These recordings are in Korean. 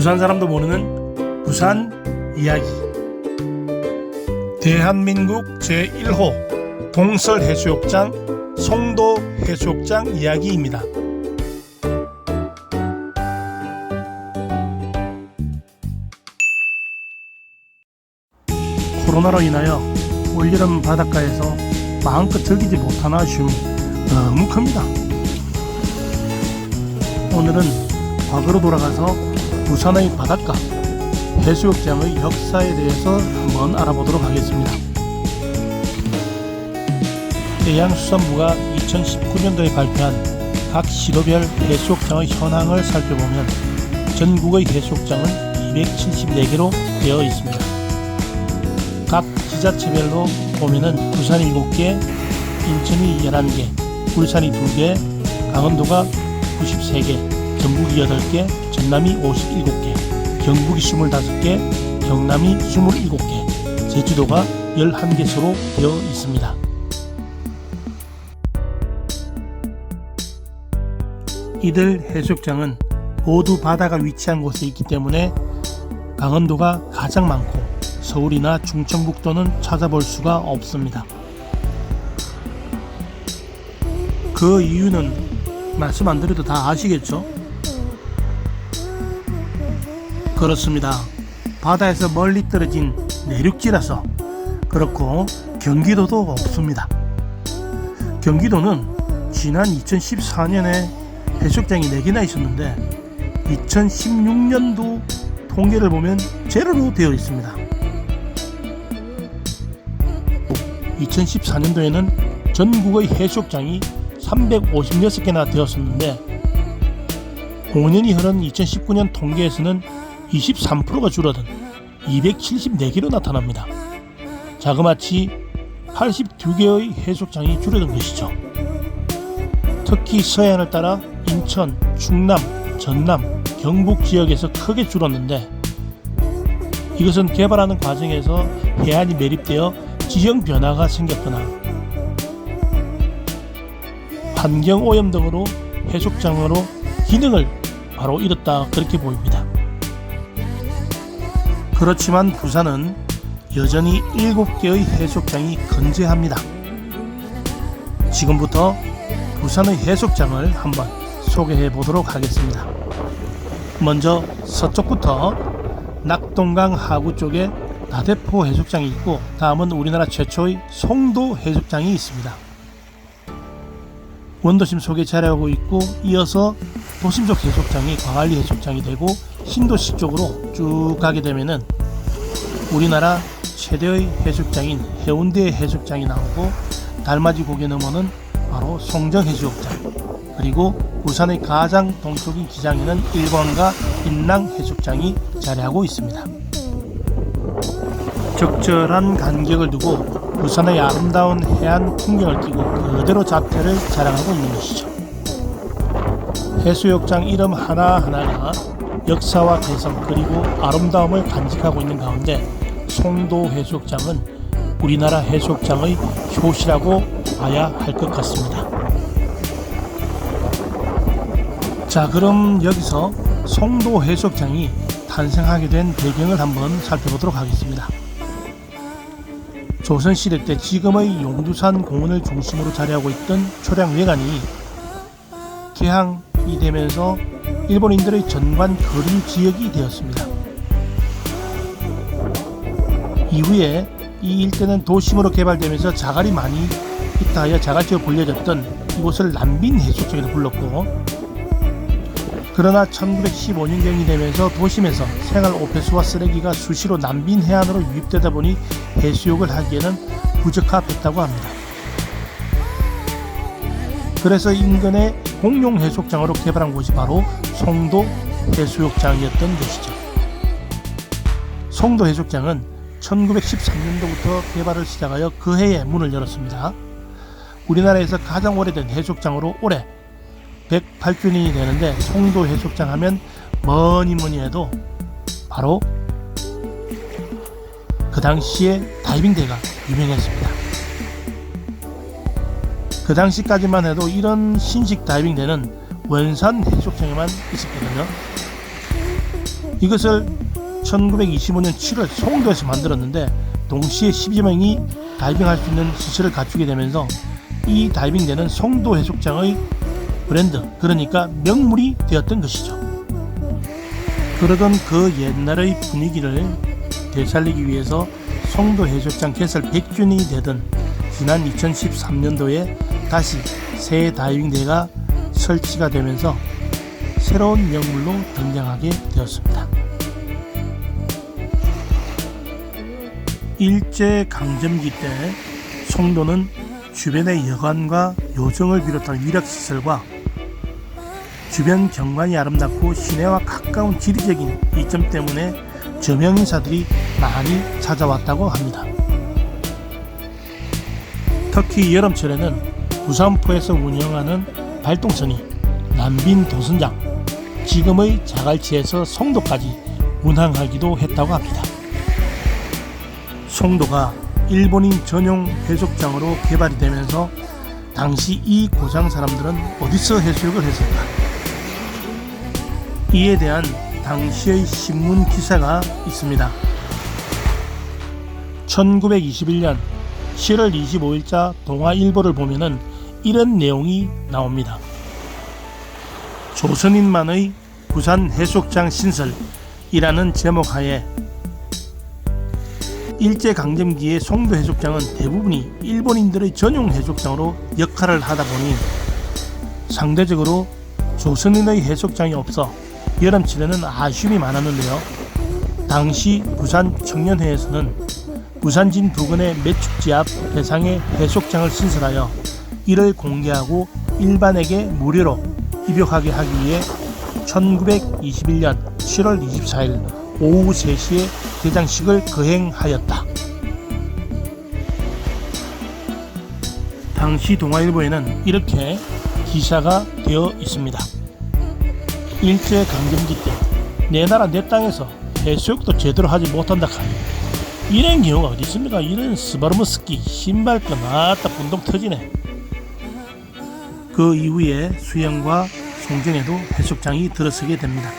부산 사람도 모르는 부산 이야기. 대한민국 제1호 동설해수욕장 송도해수욕장 이야기입니다. 코로나로 인하여 올여름 바닷가에서 마음껏 즐기지 못한 아쉬움이 너무 큽니다. 오늘은 과거로 돌아가서 부산의 바닷가 해수욕장의 역사에 대해서 한번 알아보도록 하겠습니다. 해양수산부가 2019년도에 발표한 각 시도별 해수욕장의 현황을 살펴보면 전국의 해수욕장은 274개로 되어 있습니다. 각 지자체별로 보면은 부산이 7개, 인천이 11개, 울산이 2개, 강원도가 93개, 전북이 8개, 전남이 57개, 경북이 25개, 경남이 27개, 제주도가 11개소로 되어 있습니다. 이들 해수욕장은 모두 바다가 위치한 곳에 있기 때문에 강원도가 가장 많고 서울이나 충청북도는 찾아볼 수가 없습니다. 그 이유는 말씀 안 드려도 다 아시겠죠? 그렇습니다. 바다에서 멀리 떨어진 내륙지라서 그렇고 경기도도 없습니다. 경기도는 지난 2014년에 해수욕장이 4개나 있었는데 2016년도 통계를 보면 제로로 되어 있습니다. 2014년도에는 전국의 해수욕장이 356개나 되었었는데 5년이 흐른 2019년 통계에서는 23%가 줄어든 274개로 나타납니다. 자그마치 82개의 해수욕장이 줄어든 것이죠. 특히 서해안을 따라 인천, 충남, 전남, 경북 지역에서 크게 줄었는데 이것은 개발하는 과정에서 해안이 매립되어 지형 변화가 생겼거나 환경오염 등으로 해수욕장으로 기능을 바로 잃었다 그렇게 보입니다. 그렇지만 부산은 여전히 7개의 해수욕장이 건재합니다. 지금부터 부산의 해수욕장을 한번 소개해 보도록 하겠습니다. 먼저 서쪽부터 낙동강 하구 쪽에 다대포 해수욕장이 있고 다음은 우리나라 최초의 송도 해수욕장이 있습니다. 원도심 속에 자리하고 있고 이어서 도심 쪽 해수욕장이 광안리 해수욕장이 되고 신도시 쪽으로 쭉 가게 되면은 우리나라 최대의 해수욕장인 해운대 해수욕장이 나오고 달맞이 고개 너머는 바로 송정 해수욕장, 그리고 부산의 가장 동쪽인 기장에는 일광과 인랑 해수욕장이 자리하고 있습니다. 적절한 간격을 두고 부산의 아름다운 해안 풍경을 띄고 그대로 자태를 자랑하고 있는 것이죠. 해수욕장 이름 하나하나가 역사와 개성 그리고 아름다움을 간직하고 있는 가운데 송도 해수욕장은 우리나라 해수욕장의 효시라고 봐야 할 것 같습니다. 자, 그럼 여기서 송도 해수욕장이 탄생하게 된 배경을 한번 살펴보도록 하겠습니다. 조선시대 때 지금의 용두산 공원을 중심으로 자리하고 있던 초량외관이 개항이 되면서 일본인들의 전관 거류 지역이 되었습니다. 이후에 이 일대는 도심으로 개발되면서 자갈이 많이 있다 하여 자갈지로 불려졌던 이곳을 남빈 해수욕장이라고 불렀고, 그러나 1915년경이 되면서 도심에서 생활 오폐수와 쓰레기가 수시로 남빈 해안으로 유입되다 보니 해수욕을 하기에는 부적합했다고 합니다. 그래서 인근의 공용 해수욕장으로 개발한 곳이 바로 송도 해수욕장이었던 것이죠. 송도 해수욕장은 1913년도부터 개발을 시작하여 그 해에 문을 열었습니다. 우리나라에서 가장 오래된 해수욕장으로 올해 108주년이 되는데 송도 해수욕장 하면 뭐니 해도 바로 그 당시에 다이빙대가 유명했습니다. 그 당시까지만 해도 이런 신식 다이빙대는 원산 해수욕장에만 있었거든요. 이것을 1925년 7월 송도에서 만들었는데 동시에 12여 명이 다이빙할 수 있는 시설을 갖추게 되면서 이 다이빙대는 송도 해수욕장의 브랜드, 그러니까 명물이 되었던 것이죠. 그러던 그 옛날의 분위기를 되살리기 위해서 송도 해수욕장 개설 100주년이 되던 지난 2013년도에 다시 새 다이빙대가 설치가 되면서 새로운 명물로 등장하게 되었습니다. 일제강점기 때 송도는 주변의 여관과 요정을 비롯한 위락시설과 주변 경관이 아름답고 시내와 가까운 지리적인 이점 때문에 저명인사들이 많이 찾아왔다고 합니다. 특히 여름철에는 부산포에서 운영하는 발동선이 남빈 도선장, 지금의 자갈치에서 송도까지 운항하기도 했다고 합니다. 송도가 일본인 전용 해수욕장으로 개발이 되면서 당시 이 고장 사람들은 어디서 해수욕을 했을까? 이에 대한 당시의 신문 기사가 있습니다. 1921년 7월 25일자 동아일보를 보면은 이런 내용이 나옵니다. 조선인만의 부산 해수욕장 신설이라는 제목 하에 일제강점기의 송도 해수욕장은 대부분이 일본인들의 전용 해수욕장으로 역할을 하다 보니 상대적으로 조선인의 해수욕장이 없어 여름철에는 아쉬움이 많았는데요. 당시 부산 청년회에서는 부산진 부근의 매축지 앞 해상에 해수욕장을 신설하여 이를 공개하고 일반에게 무료로 입욕하게 하기 위해 1921년 7월 24일 오후 3시에 개장식을 거행하였다. 당시 동아일보에는 이렇게 기사가 되어 있습니다. 일제강점기 때 내 나라 내 땅에서 해수욕도 제대로 하지 못한다 카니 이런 경우가 어디 있습니까? 이런 스바르무스키 신발끈 아따 분동 터지네. 그 이후에 수영과 송정에도 해수욕장이 들어서게 됩니다.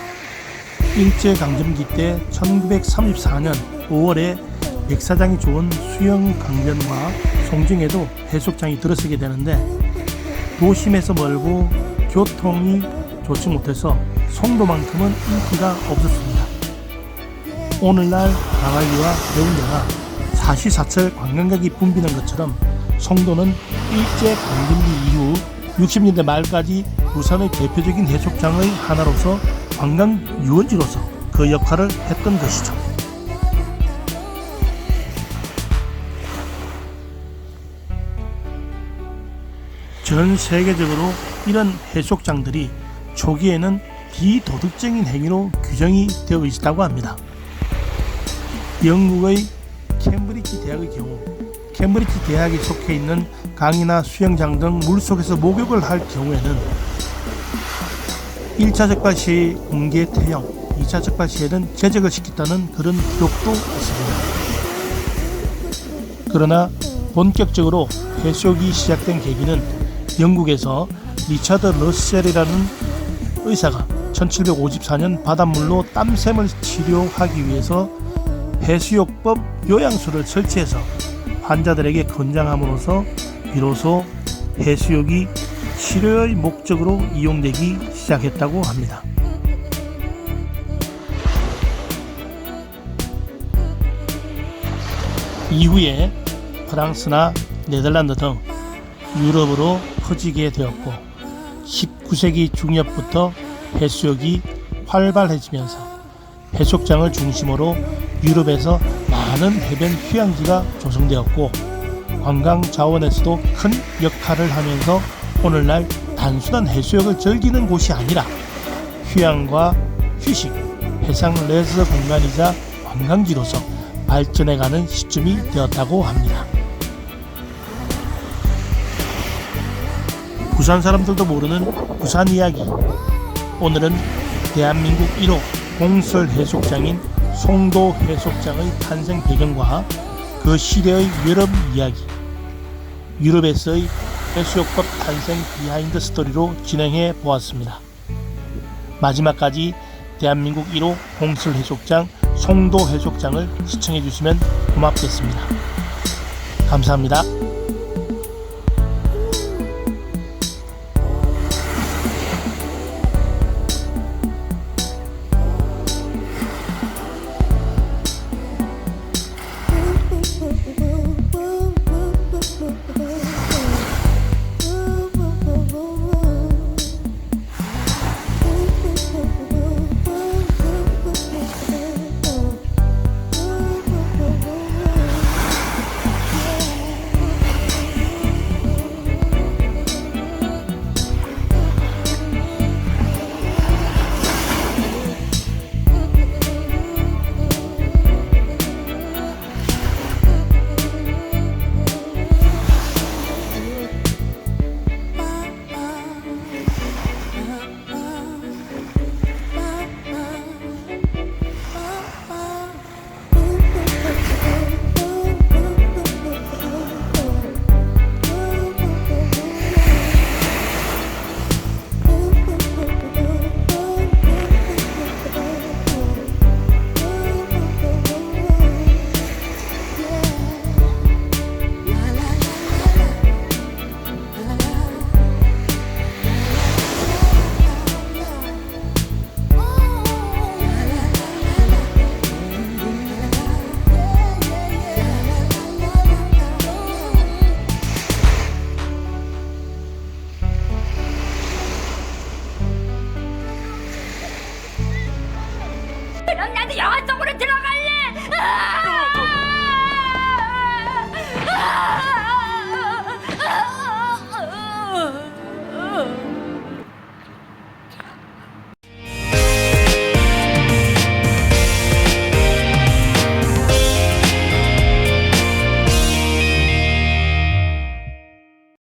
일제강점기 때 1934년 5월에 백사장이 좋은 수영강변과 송정에도 해수욕장이 들어서게 되는데 도심에서 멀고 교통이 좋지 못해서 송도만큼은 인기가 없었습니다. 오늘날 광안리와 해운대가 사시사철 관광객이 붐비는 것처럼 송도는 일제강점기 이후 60년대 말까지 부산의 대표적인 해수욕장의 하나로서 관광 유원지로서 그 역할을 했던 것이죠. 전 세계적으로 이런 해수욕장들이 초기에는 비도덕적인 행위로 규정이 되어 있었다고 합니다. 영국의 캠브리지 대학의 경우 캠브리지 대학에 속해 있는 강이나 수영장 등 물속에서 목욕을 할 경우에는 1차 적발 시 공개 퇴영, 2차 적발 시에는 제적을 시켰다는 그런 기록도 있습니다. 그러나 본격적으로 해수욕이 시작된 계기는 영국에서 리차드 러셀이라는 의사가 1754년 바닷물로 땀샘을 치료하기 위해서 해수욕법 요양소를 설치해서 환자들에게 권장함으로써 비로소 해수욕이 치료의 목적으로 이용되기 시작했다고 합니다. 이후에 프랑스나 네덜란드 등 유럽으로 퍼지게 되었고 19세기 중엽부터 해수욕이 활발해지면서 해수욕장을 중심으로 유럽에서 많은 해변 휴양지가 조성되었고 관광 자원에서도 큰 역할을 하면서 오늘날 단순한 해수욕을 즐기는 곳이 아니라 휴양과 휴식, 해상 레저 공간이자 관광지로서 발전해가는 시점이 되었다고 합니다. 부산 사람들도 모르는 부산 이야기. 오늘은 대한민국 1호 공설 해수욕장인 송도 해수욕장의 탄생 배경과 그 시대의 유럽 이야기, 유럽에서의 해수욕법 탄생 비하인드 스토리로 진행해 보았습니다. 마지막까지 대한민국 1호 공설 해수욕장 송도 해수욕장을 시청해 주시면 고맙겠습니다. 감사합니다.